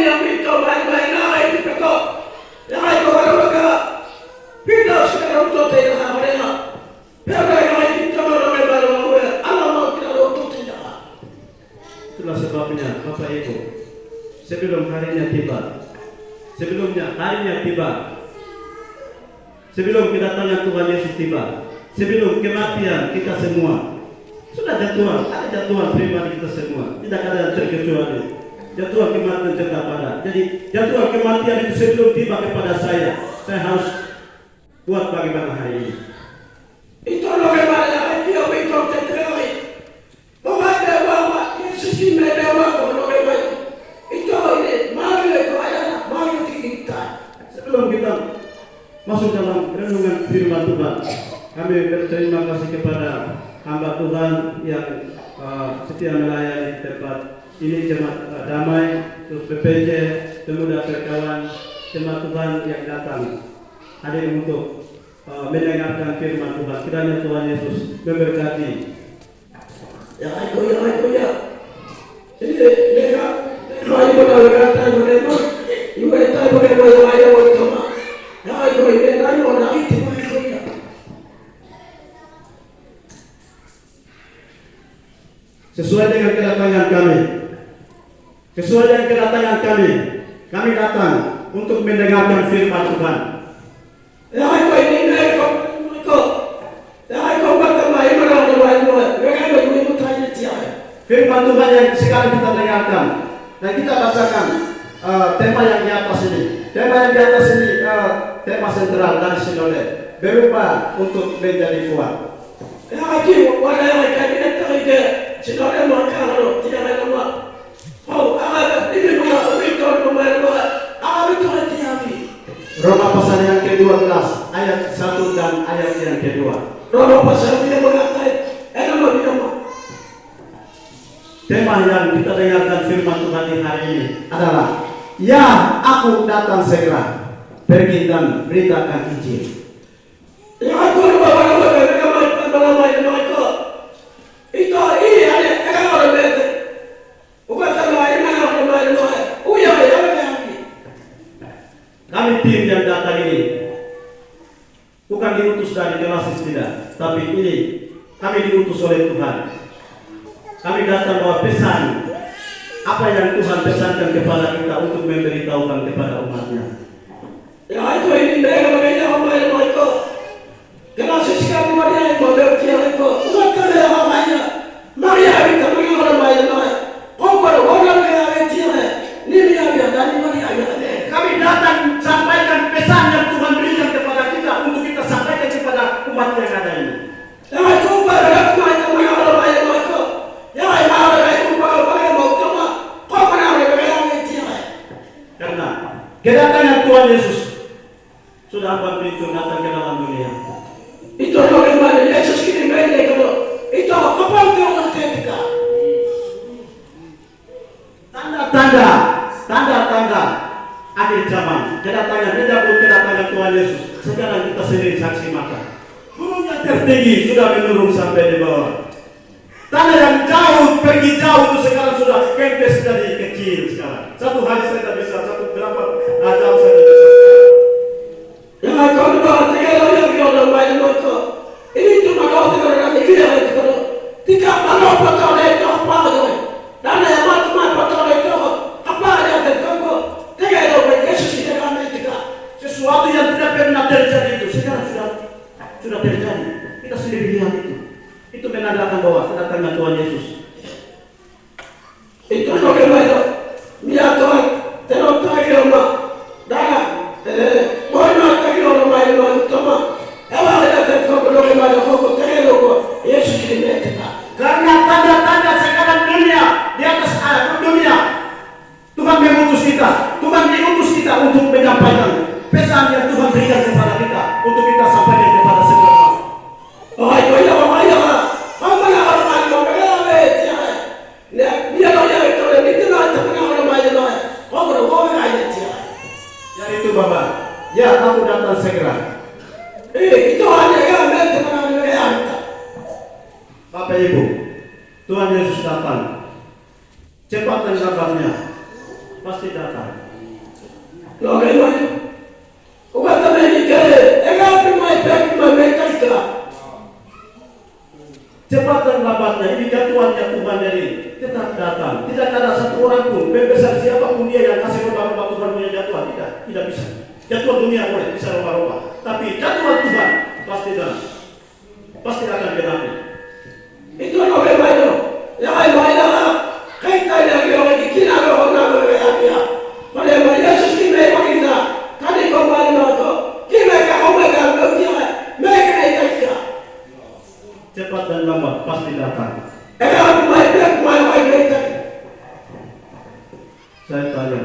yang itu main-main naik di pekok. Yang itu kalau mereka kita sekarang untuk tidak mereka. Mereka yang itu kalau mereka baru Allah mau kita untuk tidak. Itulah sebabnya Bapak Ibu, sebelum harinya tiba, sebelum kedatangan Tuhan Yesus tiba, sebelum kematian kita semua, sudah ada jadwal pribadi kita semua, tidak ada yang terkecuali. Jadwal kematian tetap ada. Jadi jadwal kematian itu sebelum tiba kepada saya harus buat bagaimana hari ini. Itu bagaimana dia itu terjadi. Bahwa bahwa Yesus ini bahwa itu ini mari itu adalah mari kita. Sebelum kita masuk dalam renungan firman Tuhan, kami berterima kasih kepada hamba Tuhan yang setia melayani tempat ini, jemaat damai, terus BPJ, pemuda perkawan, jemaat Tuhan yang datang hadir untuk mendengarkan firman Tuhan. Kiranya Tuhan Yesus memberkati. Ya. Ini mereka kalau berkata mereka juga tahu bagaimana ayah waktu itu. Ya itu ini orang orang itu ya. Sesuai dengan kedatangan kami datang untuk mendengarkan firman Tuhan. Ya itu ini mereka ya itu bagaimana mereka itu tanya tiada. Firman Tuhan yang sekarang kita dengarkan dan kita bacakan tema yang di atas ini. Tema sentral dari Sinode, berubah untuk menjadi kuat. Ya itu walau kabinet itu Sinode makaro tidak ada nama. Oh, agak ini bukan itu tiada. Roma pasal yang ke-12 ayat 1 dan ayat yang kedua. Roma pasal yang mengatakan tema yang kita dengarkan firman Tuhan di hari ini adalah, ya aku datang segera, pergi dan beritakan Injil. Ya aku itu ada orang bete. Bukan Kami tim yang datang ini bukan diutus dari Kelasis, tidak, tapi ini kami diutus oleh Tuhan. Kami datang bawa pesan apa yang Tuhan pesankan kepada kita untuk memberitahukan kepada umatnya. Ya itu ini mereka itu Kelasis kami Maria itu berarti itu bukan kerja namanya Maria itu orang lain orang yang ini dia dari Maria. Kami datang sampaikan pesan yang Tuhan berikan kepada kita untuk kita sampaikan kepada umat yang ada ini. Ya coba orang lain itu. Ya karena kedatangan Tuhan Yesus sudah buat pintu datang ke dalam dunia. Itu bagaimana Yesus ini beda kalau itu apa itu orang ketika tanda akhir zaman, kedatangan Tuhan Yesus. Sekarang kita sendiri saksi mata. Gunungnya tertinggi sudah menurun sampai di bawah. Tanah yang jauh, pergi jauh itu sekarang sudah kempes jadi kecil sekarang. Satu hari saya tidak bisa, berapa jam saya tidak bisa. yang kau bawa tiga orang lain itu. Ini cuma kau tiga orang itu tiga malam potong itu apa tu? Dan yang macam potong itu apa ada terganggu? Tiga orang Yesus kita kami tiga. Sesuatu yang tidak pernah terjadi itu sekarang sudah terjadi. Kita sendiri lihat itu. Itu menandakan bahwa kedatangan Tuhan Yesus. Itu bagaimana? Mia Tuhan, terus lagi rumah. Dah, boleh lagi rumah ini cuma. Kalau ada terus bagaimana kau terus Yesus ini kita. Karena tanda-tanda sekarang dunia di atas dunia, Tuhan mengutus kita. Tuhan diutus kita untuk menyampaikan pesan yang Tuhan berikan kepada kita untuk kita sampaikan kepada semua. Oh, iya. Itu Bapak, ya aku datang segera. Itu hanya yang Bapak Ibu, Tuhan Yesus datang. Cepat dan kabarnya. pasti datang. Bagaimana? Kata mereka, enggak pernah ikut mereka sudah. Cepat dan lambatnya ini jatuhannya Tuhan dari tetap datang. Tidak ada satu orang pun, besar siapapun dia yang kasih roba-roba Tuhan punya jatuhan, tidak bisa. Jatuhan dunia boleh bisa roba-roba, tapi jatuhan Tuhan pasti datang, pasti akan genapi. Itu bagaimana? Yang lain lah, kita yang kita orang berkata, pada Yesus kita kita, tadi kau mana tu? Kita kau mereka berkata, mereka kita. Cepat dan lambat pasti datang. Saya tanya,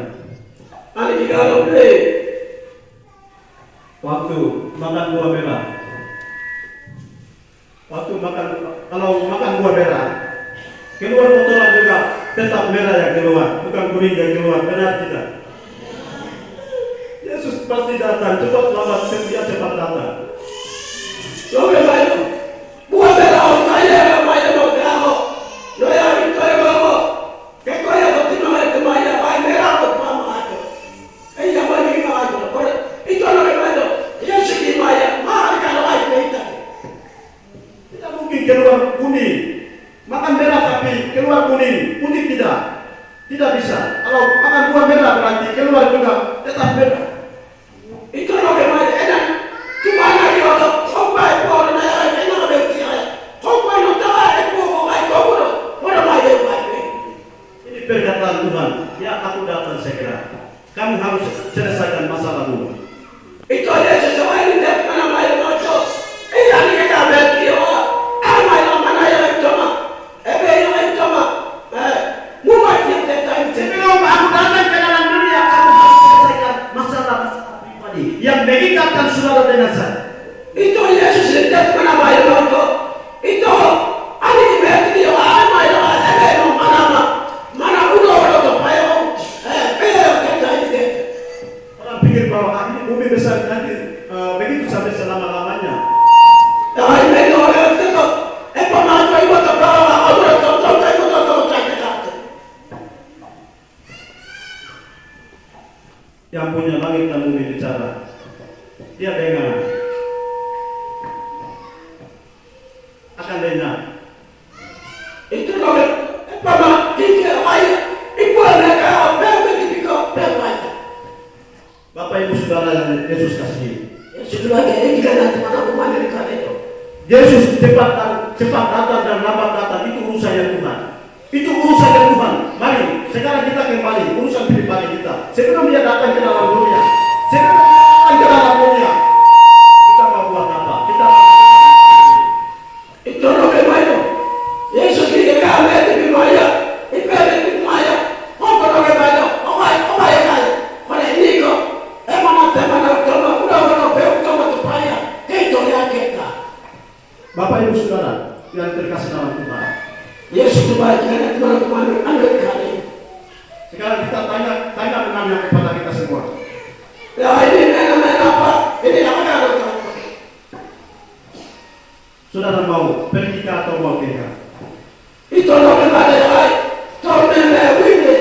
waktu makan buah merah, kalau makan buah merah, keluar kotoran juga tetap merah yang keluar, bukan kuning yang keluar, benar tidak? Yesus pasti datang, cepat lambat dia cepat datang. Buah merah orang kaya yang main mau kau, doa itu yang bawa, kekaya betul nama kemaya, main merah untuk mama aku, yang mana kita aku, itu orang mana, Yesus di maya, mahal kalau main kita. Tidak mungkin keluar kuning, makan merah tapi keluar kuning, putih tidak bisa. Kalau makan buah merah berarti keluar juga tetap merah. Itu orang mana, enak, cuma lagi orang, sampai orang yang perkataan Tuhan, ya aku datang segera. Kamu harus selesaikan masalahmu. Itu aja sesuai dengan mana main macam. Ini kita berarti yang mana yang cuma, yang cuma, muat yang terjadi. Sebelum aku datang ke dalam dunia, kamu harus selesaikan masalah pribadi yang mengikatkan saudara dengan saya. Itu Yesus lihat mana main macam. Itu ani berarti yang mana. Pikir bahwa ini bumi besar nanti begitu sampai selama-lamanya. Yang punya langit dan bumi bicara, dia dengar, akan dengar. Itu kalau Bapak Ibu Saudara yang Yesus kasihi. Yesus cepat datang dan lambat datang, itu urusan Tuhan. Itu urusan Tuhan. Mari sekarang kita kembali urusan pribadi kita. Sebelum dia datang ke dalam dunia, kita mau buat apa? Itu bagaimana? Yesus kita kami di maya, di maya. Kau bagaimana? Apa yang kau? Pada ini kau. Bapak Ibu Saudara yang terkasih dalam Tuhan, Yesus kebahagiaan teman-teman Amerika ini. Sekarang kita tanya kepada kita semua. Ya ini namanya apa? Ini apa? Saudara mau pergi atau mau tinggal? Itu loh kepada yang lain. Kau memang ini.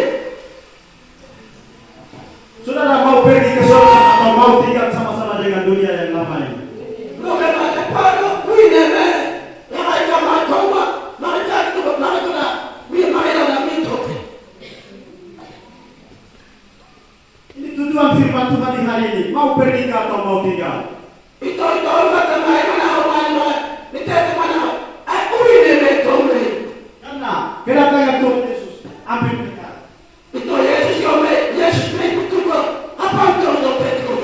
Saudara mau pergi ke surga atau mau tinggal sama-sama dengan dunia yang lama ini? Loh kepada pada ini memang. Yang lain kamu cuma mereka itu mereka biar itu. Ini tujuan firman Tuhan di hari ini. Mau pergi atau mau tinggal? Itu kata mana orang itu mana? Aku ini betul. Karena kedatangan Tuhan Yesus ambil dekat. Itu Yesus betul. Apa itu betul?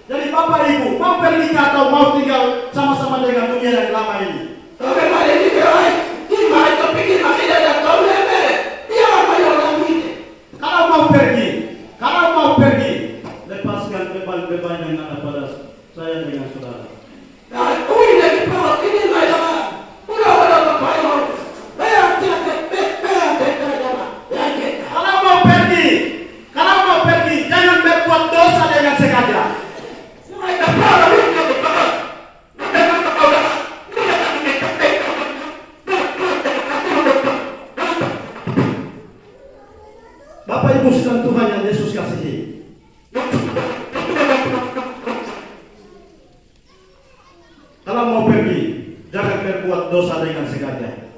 Jadi Bapak Ibu mau pergi atau mau tinggal sama-sama dengan dunia yang lama ini? Bagaimana ini berlaku? Gimana itu pikir masih ada tahu lebe? Dia apa yang lakuin? Kalau mau pergi, lepaskan beban-beban yang ada pada saya dengan saudara. Nah, ini lagi bawa ini nggak ada. Udah apa yang bayar tiap ya kita. Bapak Ibu sedang Tuhan yang Yesus kasihi. Kalau mau pergi, jangan berbuat dosa dengan sengaja.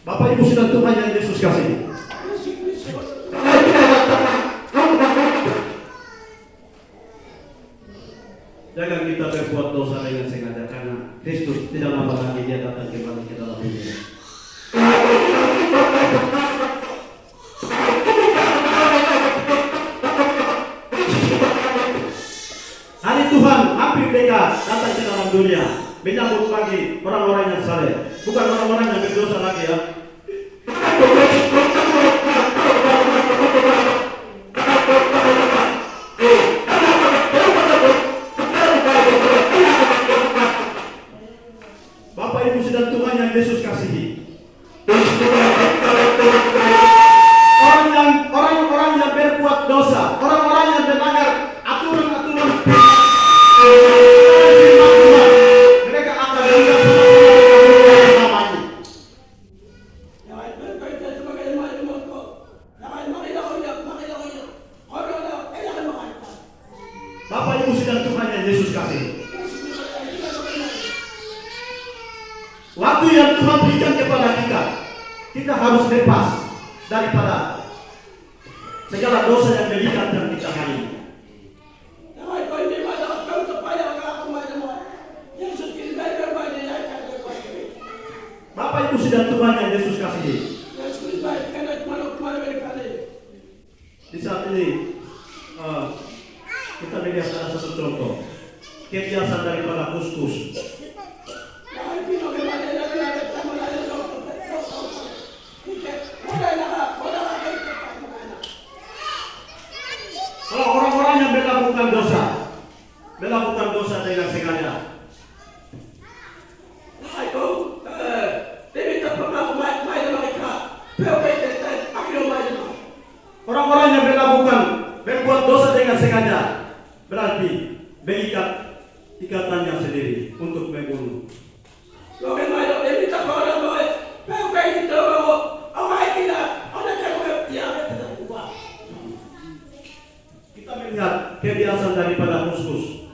Bapak Ibu sedang Tuhan yang Yesus kasihi. Jangan kita berbuat dosa dengan sengaja, karena Kristus tidak lama lagi dia datang kembali ke dalam dunia. Hari Tuhan hampir dekat datang ke dalam dunia, menyambut pagi orang-orang yang saleh, bukan orang-orang yang berdosa lagi ya. Bapak Ibu sedang Tuhan yang Yesus kasihi. Orang-orang yang berbuat dosa, orang-orang yang melanggar aturan-aturan mereka akan dihukum selamanya. Bapak Ibu sedang Tuhan yang Yesus kasihi. Waktu yang Tuhan berikan kepada kita harus lepas daripada segala dosa yang melibatkan kita hari ini. Bapak Ibu sedang Tuhan yang Yesus kasihi. Di saat ini kita melihat salah satu contoh kebiasaan daripada kus-kus. Kalau orang-orang yang melakukan dosa dengan sengaja, orang-orang yang berbuat dosa dengan sengaja berarti mengikat ikatannya sendiri untuk membunuh. Kita melihat kebiasaan daripada kus-kus.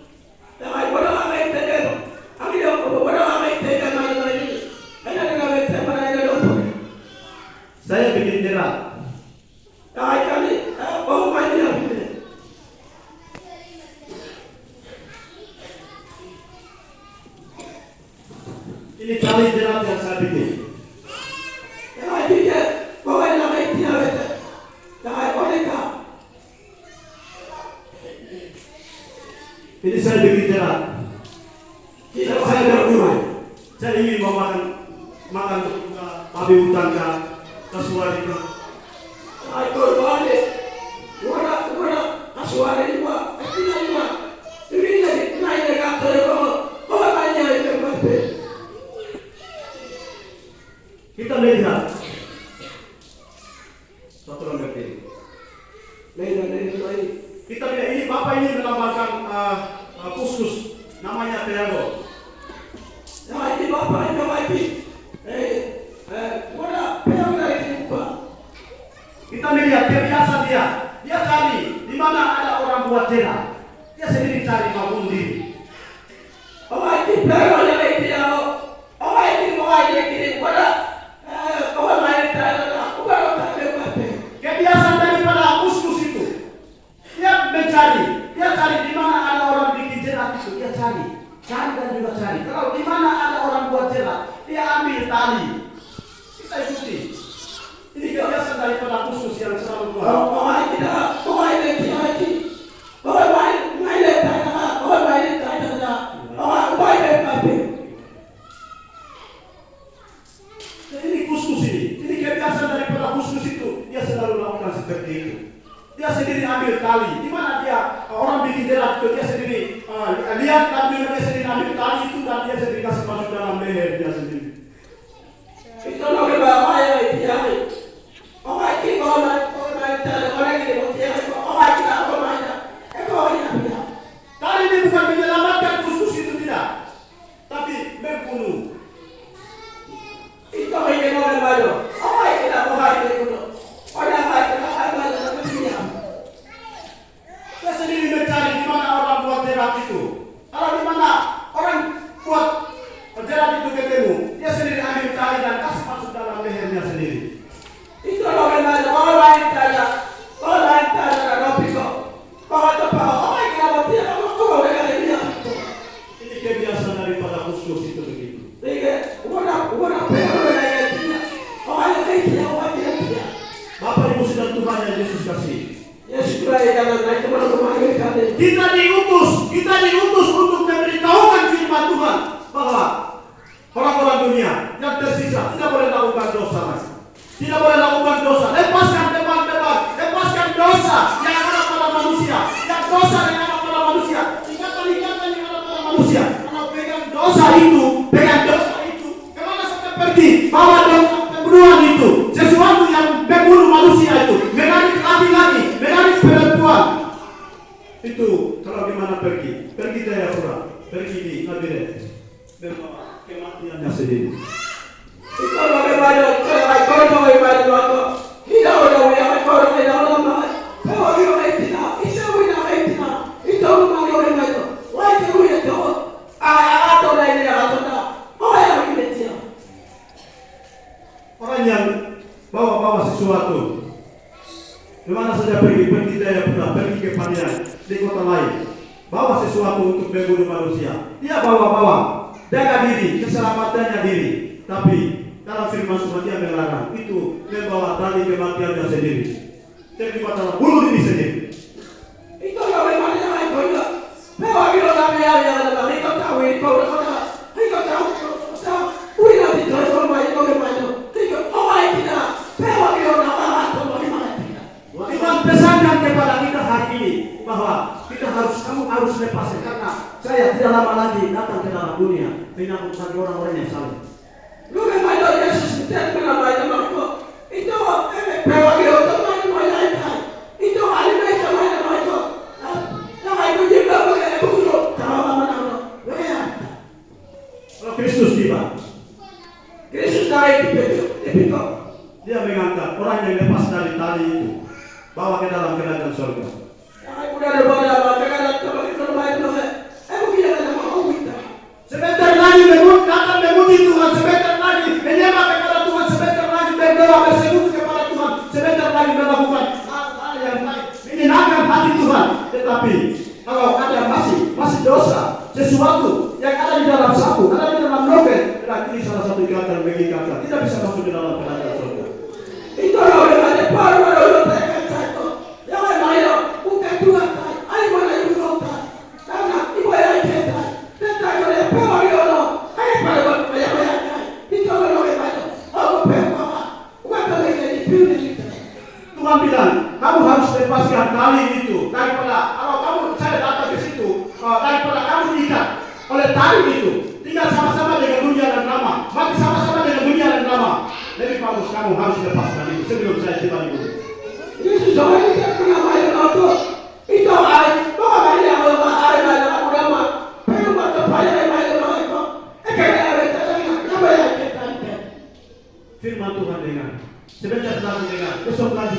Saya bikin terang. Ini tali jerat yang saya bikin. Ini saya bikin jerat. Saya bergurau. Saya ingin mau makan babi hutan ke suara itu. Kita melihat satu lembar ini. Kita lihat ini Bapak ini melambangkan kus-kus namanya Tiago. Kita melihat kebiasaan dia cari di mana ada orang buat jera, dia sendiri cari maupun diri. Kebiasaan daripada kus-kus itu, dia cari di mana ada orang bikin jerat itu, dia cari dan juga cari. Kalau di mana ada orang buat jerat, dia ambil tali. Kita ikuti. Ini kebiasaan daripada kus-kus yang selalu buat. Ini kus-kus ini kebiasaan daripada kus-kus itu, dia selalu lakukan seperti itu. Dia sendiri ambil tali. Di mana dia orang bikin jerat itu, dia sendiri lihat dan dia sendiri ambil tali itu dan dia sendiri kasih masuk dalam leher dia sendiri. Itu Kalau di mana orang buat jalan itu ketemu, dia sendiri ambil tali dan kasih masuk dalam lehernya sendiri. Itu bagaimana orang tanya Robiko, bahwa tepat orang yang mati orang dengan dia. Ini kebiasaan daripada khusus itu begitu. Jadi orang perlu dengan dia. Orang yang dia orang yang dia. Bapak Ibu sudah Tuhan yang Yesus kasih. Yesus Kristus jangan naik kemana-mana kita. Kita diutus untuk memberitahukan firman Tuhan bahwa orang-orang dunia yang tersisa tidak boleh lakukan dosa lagi. Tidak boleh lakukan dosa. Lepaskan dosa yang ada pada manusia. Yang dosa yang ada pada manusia. Ikatan yang ada pada manusia. Kalau pegang dosa itu, kemana sampai pergi? Bawa dosa pembunuhan itu, sesuatu yang membunuh manusia itu, menarik laki-laki, menarik perempuan. Itu kalau gimana pergi Jayapura, pergi di Nabiret, membawa kematiannya sendiri. Itu bagaimana kalau tidak ada yang kalau tidak lama, kalau dia tidak, itu rumah orang itu, wajib itu, atau lainnya atau orang yang itu. Orang yang bawa sesuatu, kemana saja pergi Jayapura, pergi ke Paniai, di kota lain, bawa sesuatu untuk membunuh manusia. Dia bawa, jaga diri, keselamatannya diri. Tapi dalam firman Tuhan dia melarang itu membawa tali kematiannya sendiri. Terlibat dalam bunuh diri sendiri. Itu bagaimana yang itu? Bahwa kita tahu yang kita tahu itu kita tahu kita itu semua itu bagaimana? Kita orang kita bahwa kita tahu bagaimana kita. Tuhan pesankan kepada kita hari ini bahwa kamu harus lepaskan karena saya tidak lama lagi datang ke dalam dunia menyambut bagi orang-orang yang salah. Lu memang Yesus tidak pernah baca Marko. Itu bahwa kita tahu itu alimnya sama itu. Nah itu juga pakai buku tahu mana. Kalau Kristus tiba, Kristus naik di pintu. dia mengangkat orang yang lepas dari tali itu, bawa ke dalam kerajaan surga. Aku dah berbuat apa? Kalau kita berbuat itu, kita akan mau kita. Sebentar lagi akan memuji Tuhan, sebentar lagi menyembah kepada Tuhan, sebentar lagi berdoa bersekutu kepada Tuhan, sebentar lagi melakukan hal-hal yang baik, menyenangkan hati Tuhan. Tetapi kalau ada masih dosa, sesuatu yang ada di dalam sapu, ada di dalam novel, berarti ini salah satu ikatan mengikatkan, tidak bisa masuk ke dalam kerajaan surga. Itu orang yang baru tekan satu. Jangan main, bukan Tuhan. Ayo mana yang berkata? Karena ibu yang kita, kita boleh bawa dia. Ayo pada banyak. Itu orang yang baru. Aku bawa. Bukan lagi pilih kita. Tuhan bilang, kamu harus lepaskan tali itu daripada kalau kamu saya datang ke situ daripada kamu diikat oleh tali itu, tinggal sama-sama dengan dunia dan drama, mati sama-sama dengan dunia dan drama. Lebih bagus kamu harus lepaskan itu sebelum saya tiba di bumi. Yesus orang yang pernah main auto. Itu bawa banyak orang ada agama. Perlu baca banyak itu. Firman Tuhan dengar. Sebentar lagi dengar, besok lagi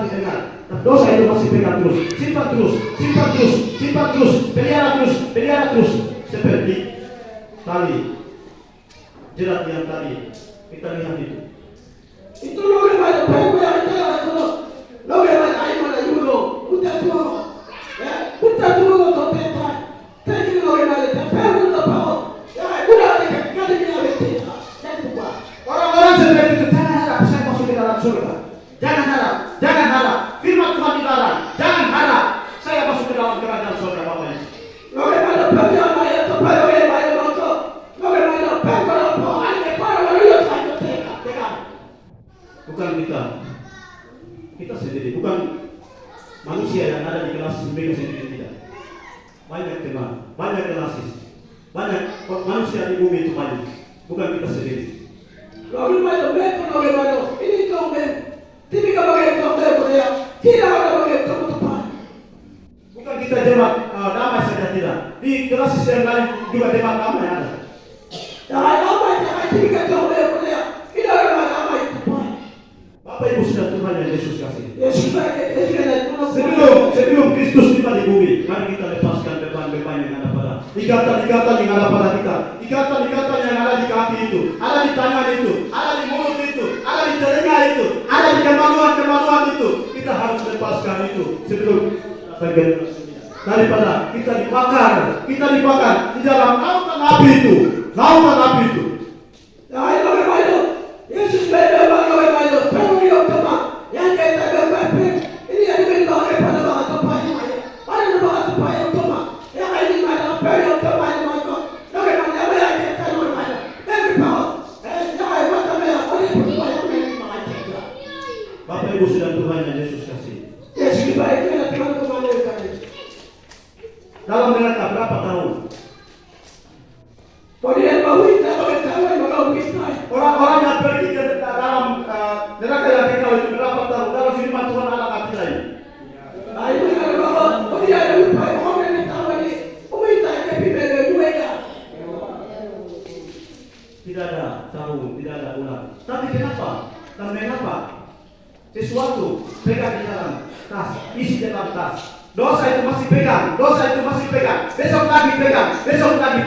dengar. Dan dosa itu masih pegang terus, simpan terus, pelihara terus. Seperti tali jerat yang tadi kita lihat itu. Itu lo yang perlu yang itu. Lo yang ayo mana dulu, udah tua. Ya, udah tua tu peta. Tapi lo yang perlu tu bawa. Ya, udah ada dia betul. Jangan lupa. Orang-orang seperti itu jangan harap saya masuk ke dalam surga. Jangan harap. Firman Tuhan dilarang. Jangan harap saya masuk ke dalam kerajaan surga Bapak Ibu. Lo yang ada perjalanan yang tepat lo yang ada motor. Lo yang ada perjalanan bukan kita sendiri, bukan manusia yang ada di kelas mereka sendiri, tidak. Banyak teman, banyak relasi, banyak manusia di bumi itu banyak, bukan kita sendiri. Lalu bagaimana? Ini kau tapi kalau kau dia tidak ada bagaimana tepat. Bukan kita jemaat damai saja, tidak. Di kelas yang lain juga jemaat damai ada. Jangan damai, tapi kalau dia tidak ada damai tepat. Bapak Ibu sudah Tuhan yang Yesus kasih. Yesus sebelum Kristus tiba di bumi, mari kita lepaskan beban-beban yang ada pada Ikatan-ikatan yang ada pada kita, ikatan-ikatan yang ada di kaki itu, ada di tangan itu, ada di mulut itu, ada di telinga itu, ada di kemaluan-kemaluan itu. Kita harus lepaskan itu sebelum daripada kita dibakar di dalam lautan api itu. Ya, itu. Yesus beda bagaimana penuh utama yang kita berbaik. Ini yang dibawa pada bawah tempat yang pada bawah tempat yang utama. Yang ini mana penuh utama yang mana? Bagaimana yang kita mana? Bagi bawah. Jangan macam yang boleh berbuat yang ini macam. Bapak Ibu sudah Tuhan yang Yesus kasih. Yesus dibaikkan Tuhan kemana kita? Dalam neraka berapa tahun? Kemudian bau kita bau kita. Orang-orang yang pergi ke dalam neraka yang kekal itu berapa tahun? Dalam firman Tuhan anak hati lain. Ayo kita bawa. Kemudian ada lupa orang yang tahu ini. Kita kepibel juga. Tidak ada tahun, tidak ada bulan. Tapi kenapa? Dan mengapa? Sesuatu pegang di dalam tas, isi dalam tas. Dosa itu masih pegang. Besok lagi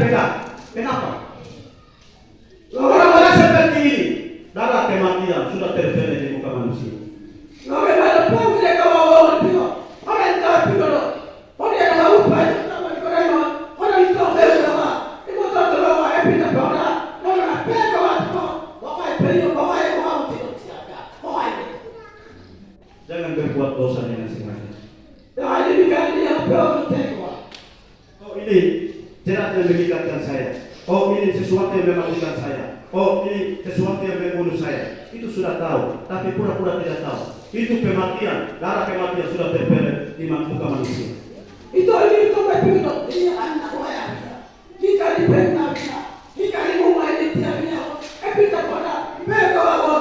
pegang. Kenapa? Orang-orang seperti ini, darah kematian sudah terpeleh di muka manusia. Jangan berbuat dosa dengan sengaja. Oh ini jerat yang mengikatkan saya. Oh ini sesuatu yang mematikan saya. Oh ini sesuatu yang membunuh saya. Itu sudah tahu, tapi pura-pura tidak tahu. Itu kematian, darah kematian sudah terpeleh di muka manusia. Itu ini anak saya. Jika dipernah jika dimulai tiapnya, kita pada darah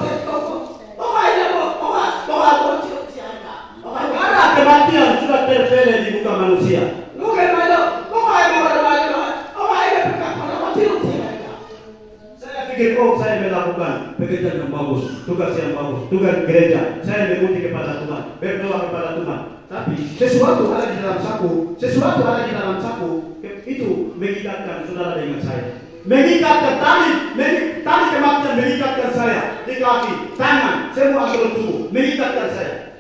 kematian sudah terpeleh di muka manusia. Saya melakukan pekerjaan yang bagus, tugas yang bagus, tugas gereja. Saya mengikuti kepada Tuhan, berdoa kepada Tuhan. Tapi sesuatu ada di dalam saku, itu mengikatkan saudara dengan saya. Mengikatkan tali kematian mengikatkan saya di kaki, tangan, semua anggota tubuh mengikatkan saya.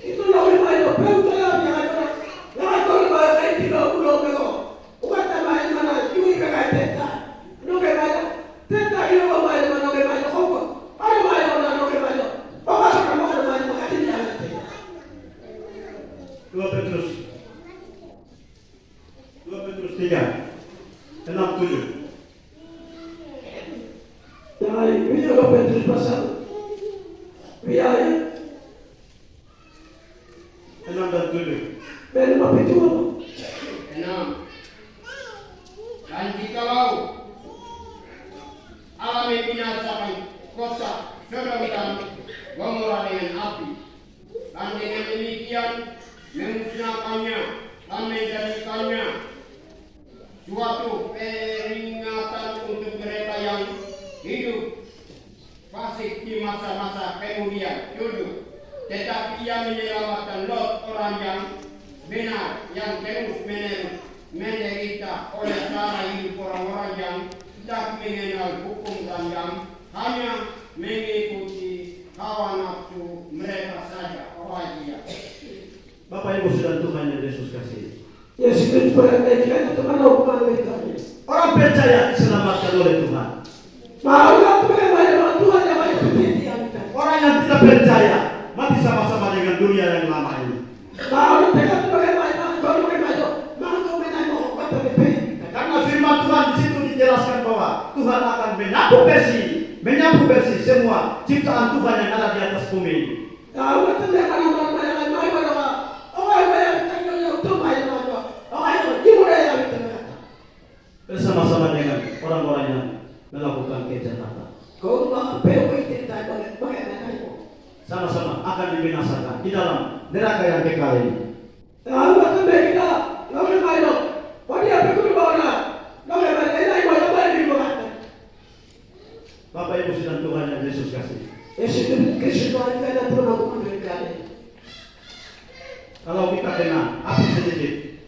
Itu namanya peutaya yang ada bahasa itu belum. Bukan nama mana juga kakak teta. Teta itu mana kok. Ada mana. Pokoknya kamu ada mana makanya dia. 2 Petrus 3:6-7. Dari ini 2 Petrus pasal. Biaya 6 dan 7. Benar betul. 6. Dan jikalau Allah membinasakan kota Sodom dan Gomora dengan api, dan dengan demikian memusnahkannya dan menjadikannya suatu peringatan untuk mereka yang hidup fasik di masa-masa kemudian. 7. Tetapi ia menyelamatkan Lot, orang yang benar, yang terus-menerus menderita oleh cara hidup orang-orang yang tidak mengenal hukum dan yang hanya mengikuti hawa nafsu mereka saja. Oh iya. Bapak Ibu sudah Tuhan yang Yesus kasih. Yesus itu berkaitan dengan hukuman mereka. Orang percaya diselamatkan oleh Tuhan. Orang bagaimana Tuhan yang banyak perhatian. Orang yang tidak percaya mati sama-sama dengan dunia yang lama ini. Orang tidak bagaimana Karena firman Tuhan di situ dijelaskan bahwa Tuhan akan menyapu bersih semua ciptaan Tuhan yang ada di atas bumi. Bersama-sama dengan orang-orang yang melakukan kejahatan. Sama-sama akan dibinasakan di dalam neraka yang kekal ini. Bapak Ibu sudah Tuhan yang Yesus kasih. Kalau kita kena api sedikit,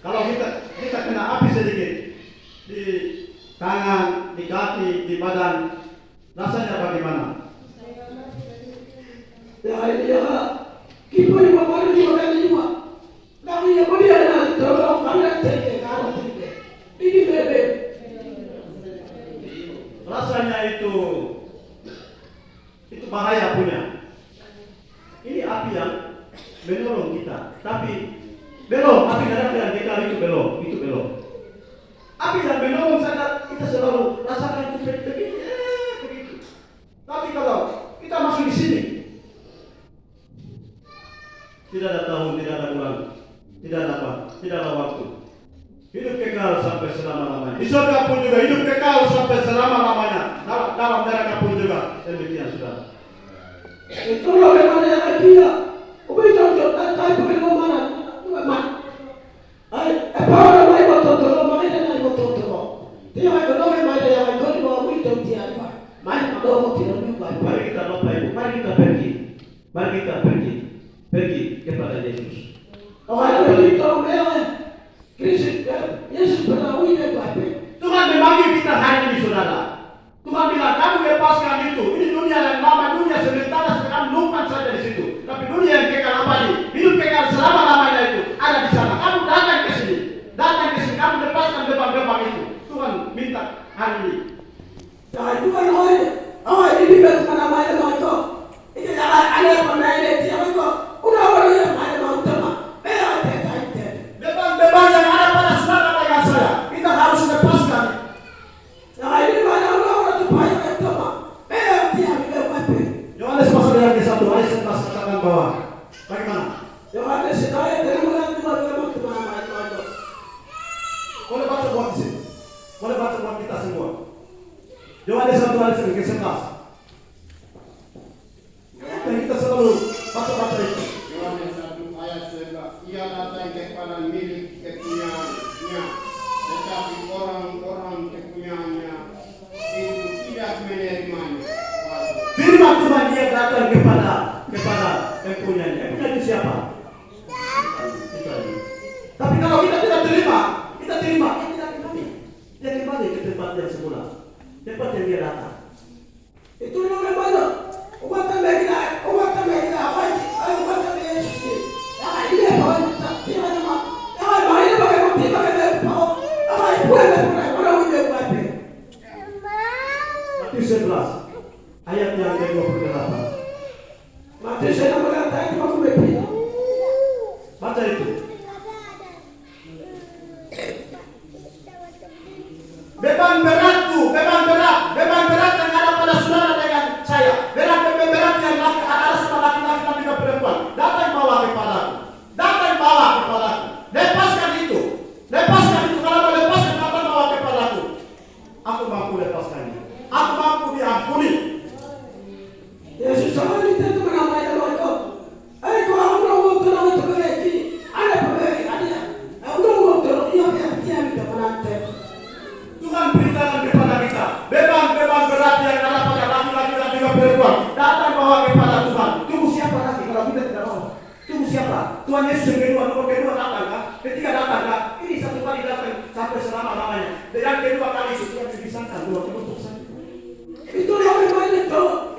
kalau kita api sedikit di tangan, di kaki, di badan. Rasanya bagaimana? Ya ini ya, kita ini bapak ini orang ini mah, tapi ya dia ada terlalu banyak terjadi, kalau terjadi, ini bebe. Rasanya itu bahaya punya. Ini api yang menolong kita, tapi belum, api dalam yang kita itu belum. Api yang menolong saja kita selalu rasakan itu begitu. Tapi kalau kita masuk di sini, tidak ada tahun, tidak ada bulan, tidak ada apa, tidak ada waktu. Hidup kekal sampai selama-lamanya. Di surga pun juga hidup kekal sampai selama-lamanya. Dalam neraka pun juga demikian, saudara. Itu bagaimana yang dia? Ubi contoh, tapi bagaimana? Apa orang main motor dulu, main dengan motor dulu. Dia main dulu, main dengan motor dulu, ubi contoh dia apa? Main dulu motor dulu. Mari kita lupa ibu, mari kita pergi kepada Yesus. Orang pergi kalau mereka, Kristus, Yesus pernah ubi apa? Tuhan memanggil kita hari ini, saudara. Tuhan bilang, kamu lepaskan itu. Ini dunia yang lama, dunia sementara, sekarang numpang saja di situ. Tapi dunia yang kekal abadi, hidup kekal selama-lamanya itu ada di sana. Kamu datang ke sini, kamu lepaskan beban-beban itu. Tuhan minta hari ini. Jangan Tuhan ini bagaimana kau? Ini jangan ada pernah ini siapa kau? Udah orang yang ada mau tema, beban yang ada pada saudara dengan saya, kita harus lepaskan. Jangan ini mana orang supaya tema, Yohanes pasal yang ke-1 ayat 11 katakan bahwa bagaimana? Yohanes saya dengan teman-teman itu. Boleh baca buat di sini. Boleh baca buat kita semua. Yohanes 1 ayat ke-11. Dan kita selalu baca itu. Yohanes 1 ayat 11. Ia datang kepada milik kepunyaannya, tetapi orang-orang kepunyaannya itu tidak menerimanya. Firman Tuhan dia datang kepada empunyanya. Empunya itu siapa? Kita ini. Tapi kalau kita tidak terima, kita tidak kembali ke tempat yang semula, tempat yang dia datang. Itu orang mana? Umat mereka, apa? Umat Yesus. Jangan ini apa? Dia nama. Jangan main bagaimana? Dia bagaimana? Apa? Orang udah apa? Matius 11 ayat yang ke-28. Matius 11 ayat 28. Baca itu. Beban berat yang ada pada saudara dengan saya. Beban yang ada sama laki-laki dan juga perempuan. Datang bawa kepadaku. Lepaskan itu. Kalau mau lepaskan, datang bawa kepadaku. Aku mampu lepaskannya. Aku mampu diampuni. Yesus sama ini tentu menamai Allah itu. Kau orang tolong itu berarti ada pemberi ada. Orang tolong dia minta menanti. Tuhan beritakan kepada kita beban berat yang ada pada laki-laki dan juga perempuan. Datang bawa kepada Tuhan. Tunggu siapa lagi kalau kita tidak bawa? Tunggu siapa? Tuhan Yesus yang kedua datang kan? Ketiga datang kan? Ini satu kali datang sampai selama-lamanya. Dan yang kedua kali itu Tuhan dipisahkan dua kelompok saja. Itu orang mana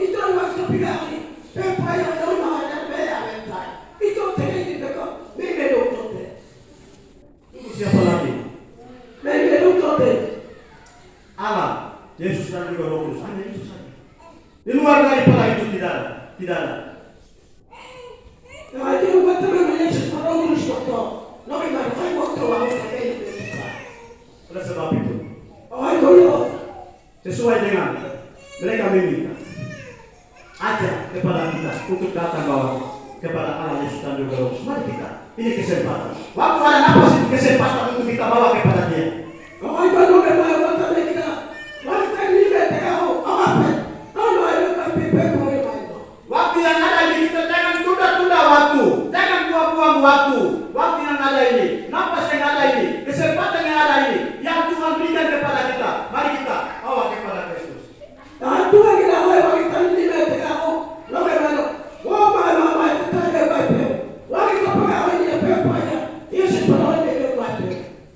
itu orang kepilih. Siapa yang tahu ada bela mentai. Itu terjadi dekat. Memang dokter. Tunggu siapa lagi? Memang dokter. Allah, Yesus dan juga Roh Kudus. Hanya Yesus saja. Di luar daripada itu tidak ada. Nah, itu buat teman Yesus Roh Kudus dokter. Nabi Muhammad waktu awal terjadi. Oleh sebab itu, sesuai dengan mereka meminta aja kepada kita untuk datang bawa kepada Allah Yesus dan juga Roh Kudus. Mari kita, ini kesempatan. Waktu ada nafas itu kesempatan untuk kita bawa kepada Dia. Waktu yang ada ini kita jangan tunda-tunda waktu, jangan buang-buang waktu. Waktu yang ada ini, nafas yang ada ini, kesempatan yang ada ini, yang Tuhan berikan kepada kita, mari kita bawa kepada Kristus.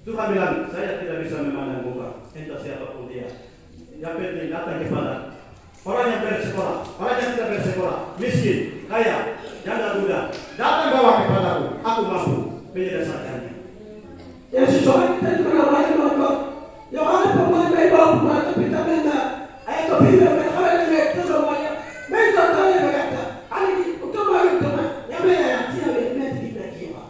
Tuhan bilang terang, saya tidak bisa memandang muka, entah siapapun dia. Yang penting datang kepada orang yang bersekolah, orang yang tidak bersekolah, miskin, kaya, janda muda, datang bawa kepadaku, aku mampu menyelesaikannya. Yesus orang kita dimana-mana nonton. Yang ada pemain bawa pemain tapi tak benda. Ayat kopi mereka ada mereka semuanya. Mereka tanya berkata, hari ini utama. Yang mereka tiada mereka tidak kira.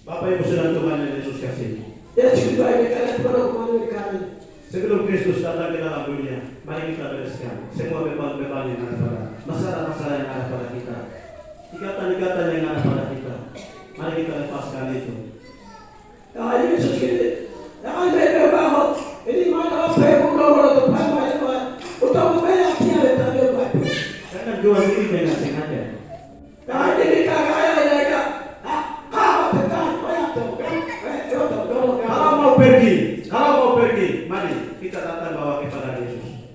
Bapak Ibu sedang Tuhan yang Yesus kasih. Yesus juga mereka kepada pemain kami. Sebelum Kristus datang ke dalam dunia, mari kita bereskan semua beban-beban yang ada pada masalah-masalah yang ada pada kita, ikatan-ikatan yang ada pada kita. Mari kita lepaskan itu. Ya Yesus ini, jangan berbahagia. Ini mana apa yang mula-mula depan macam utama banyak tiada tapi baik. Jangan jual diri dengan sengaja. Jangan jadi kaya mereka. Kau tekan banyak tu. Kalau mau pergi, mari kita datang bawa kepada Yesus.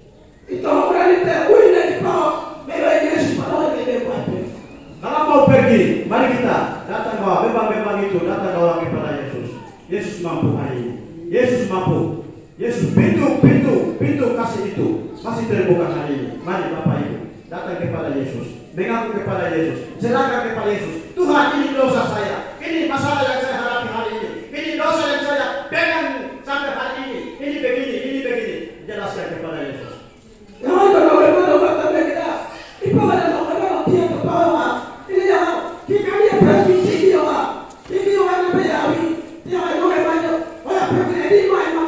Kita orang itu punya di bawah. Mereka Yesus pada mereka baik. Kalau mau pergi, mari kita datang bawa beban-beban itu, datang bawa kepada Yesus. Yesus mampu hari ini. Yesus mampu. Yesus pintu kasih itu masih terbuka hari ini. Mari Bapak Ibu datang kepada Yesus, mengaku kepada Yesus, serahkan kepada Yesus. Tuhan, ini dosa saya, ini masalah yang saya hadapi hari ini dosa yang saya pegang sampai hari ini begini. Jelaskan kepada Yesus. Jangan kalau kata mereka, ibu ada orang dia kepala. Ini yang kita lihat presisi dia. Ini orang yang berani, dia ada orang banyak. Orang berani di mana?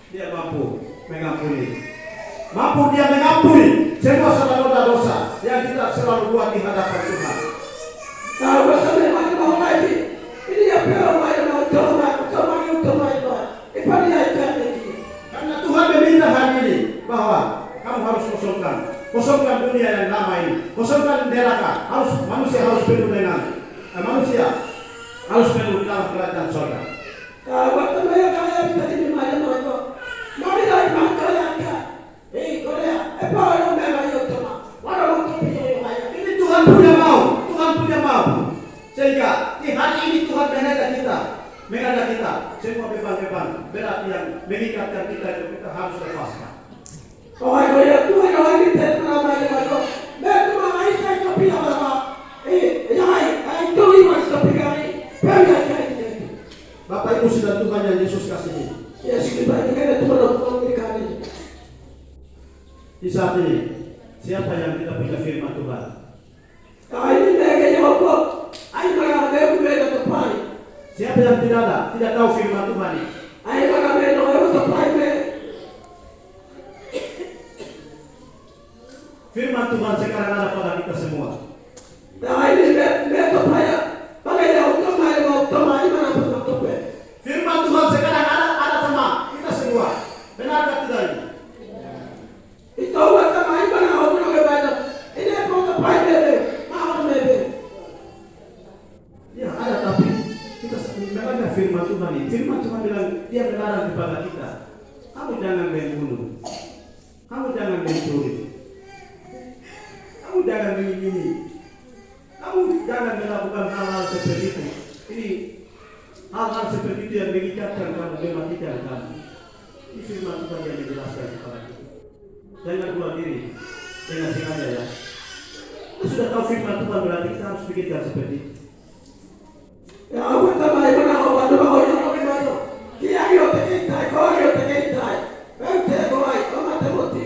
Dia mampu dia mengampuni semua salah dosa yang kita selalu buat di hadapan Tuhan. Kalau bersama dengan lagi, ini yang berapa utama itu. Ibadah yang ini. Karena Tuhan meminta hari ini bahwa kamu harus kosongkan dunia yang lama ini, kosongkan neraka. Manusia harus penuh dengan manusia harus penuh dalam kerajaan surga. Kalau bersama yang kaya kita ini macam-macam. Mari dari mana ya? Korea, apa yang mereka utama? Walau kopi yang kaya. Ini Tuhan punya mau. Sehingga di hari ini Tuhan mengajak kita semua beban-beban berat yang mengikatkan kita itu kita harus lepaskan. Tuhan ini tidak pernah macam. Mereka mengaji saya kopi yang apa? Yang itu masih kopi kami. Bapak Ibu sudah Tuhan yang Yesus kasih ini. Yesus dibandingkan itu menolong kami. Di saat ini, siapa yang tidak punya firman Tuhan? Kalau ini mereka jawab, ayo mereka tepat. Siapa yang tidak tahu firman Tuhan ini? Ayo mereka tepat. Firman Tuhan sekarang ada pada kita semua. Nah ini mereka tepat. Bagaimana utama ini mana tepat? Firman Tuhan sekarang ada sama kita semua. Benarkah tidak ini? Itu utama ini mana banyak. Ini apa tepat bebe? Mau bebe? Ya ada tapi kita memang firman Tuhan ini. Firman Tuhan bilang dia melarang kepada kita. Kamu jangan membunuh. Kamu jangan mencuri. Kamu jangan begini. Kamu jangan melakukan hal-hal seperti itu. Ini hal-hal seperti itu yang mengikatkan kamu, mematikan kamu. Ini firman Tuhan yang dijelaskan kepada kita. Jangan buat diri dengan sengaja ya. Kita sudah tahu firman Tuhan berarti kita harus pikirkan seperti itu. Ya aku tambah ibu nak awak dulu awak yang awak mana? Kia yo tekintai, kau yo tekintai. Bente kau ay, kau mati mati.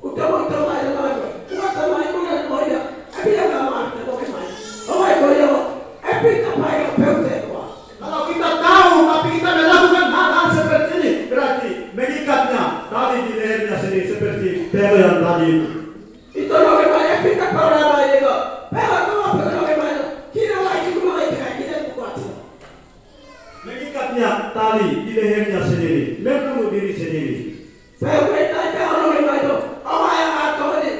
Utama ay mana? Kau tambah ibu nak kau ya. Abi yang kamar kau kemana? Awak kau yo. Abi tambah yo bente kau. Kalau kita tahu tapi kita melakukan hal-hal seperti ini berarti mengikatnya tali di lehernya sendiri seperti pelo yang tadi itu. Itu lo kemana? Abi tak kau ramai juga. Pelo kau apa kau kemana? Kira lagi kau lagi kita buat. Mengikatnya tali di lehernya sendiri, membunuh diri sendiri. Saya berita orang yang itu, orang yang atau ini,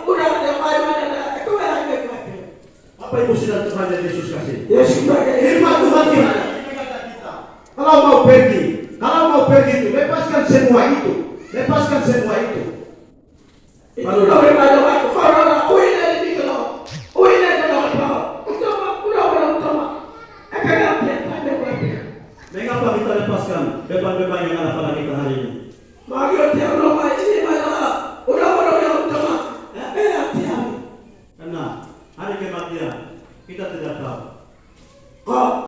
budak yang mana itu yang berkata. Apa Ibu sudah Tuhan yang Yesus kasih? Yesus sebagai Firman Tuhan di mana? Ini kata kita. Kalau mau pergi itu, lepaskan semua itu. Itu orang yang ada orang uin dari di kalau, uin dari kalau, utama. beban-beban yang